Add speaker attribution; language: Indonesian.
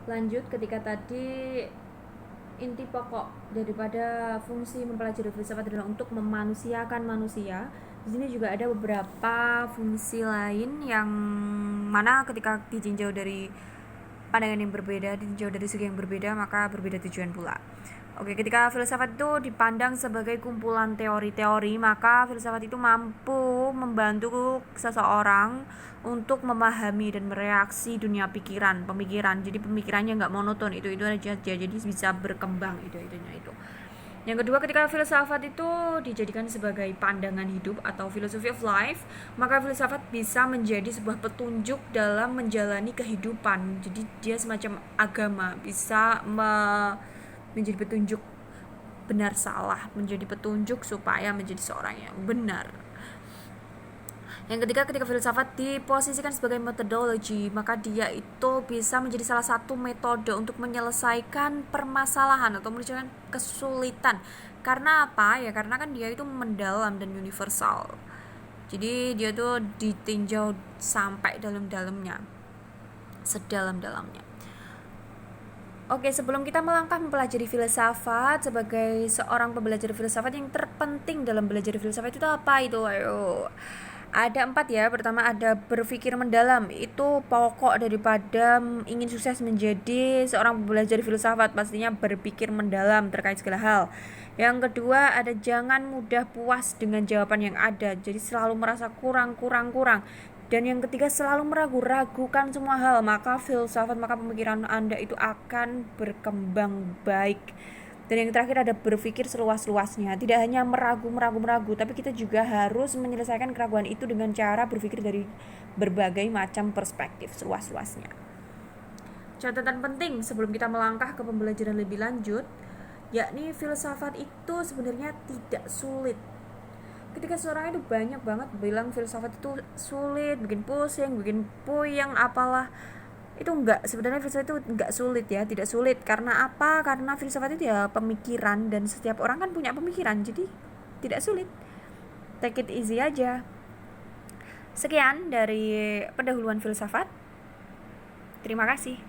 Speaker 1: Lanjut ketika tadi inti pokok daripada fungsi mempelajari filsafat adalah untuk memanusiakan manusia. Di sini juga ada beberapa fungsi lain yang mana ketika ditinjau dari pandangan yang berbeda, ditinjau dari segi yang berbeda, maka berbeda tujuan pula. Oke, ketika filsafat itu dipandang sebagai kumpulan teori-teori, maka filsafat itu mampu membantu seseorang untuk memahami dan mereaksi dunia pemikiran. Jadi pemikirannya nggak monoton, itu aja, jadi bisa berkembang ide-idenya itu. Yang kedua, ketika filsafat itu dijadikan sebagai pandangan hidup atau philosophy of life, maka filsafat bisa menjadi sebuah petunjuk dalam menjalani kehidupan. Jadi dia semacam agama, bisa menjadi petunjuk benar salah, menjadi petunjuk supaya menjadi seorang yang benar. Yang ketiga, ketika filsafat diposisikan sebagai metodologi, maka dia itu bisa menjadi salah satu metode untuk menyelesaikan permasalahan atau menyelesaikan kesulitan. Karena apa? Ya karena kan dia itu mendalam dan universal. Jadi dia tuh ditinjau sampai dalam-dalamnya, sedalam-dalamnya. Oke, sebelum kita melangkah mempelajari filsafat, sebagai seorang pembelajar filsafat, yang terpenting dalam belajar filsafat itu apa itu? Ayo. Ada 4 ya. Pertama ada berpikir mendalam. Itu pokok daripada ingin sukses menjadi seorang pembelajar filsafat, pastinya berpikir mendalam terkait segala hal. Yang kedua ada jangan mudah puas dengan jawaban yang ada. Jadi selalu merasa kurang. Dan yang ketiga selalu meragu-ragukan semua hal, maka filsafat, maka pemikiran Anda itu akan berkembang baik. Dan yang terakhir ada berpikir seluas-luasnya. Tidak hanya meragu, tapi kita juga harus menyelesaikan keraguan itu dengan cara berpikir dari berbagai macam perspektif seluas-luasnya. Catatan penting sebelum kita melangkah ke pembelajaran lebih lanjut, yakni filsafat itu sebenarnya tidak sulit. Ketika seorang itu banyak banget bilang filsafat itu sulit, bikin pusing, bikin puyeng, apalah, itu enggak, sebenarnya filsafat itu enggak sulit ya, tidak sulit. Karena apa? Karena filsafat itu ya pemikiran, dan setiap orang kan punya pemikiran, jadi tidak sulit. Take it easy aja. Sekian dari pendahuluan filsafat. Terima kasih.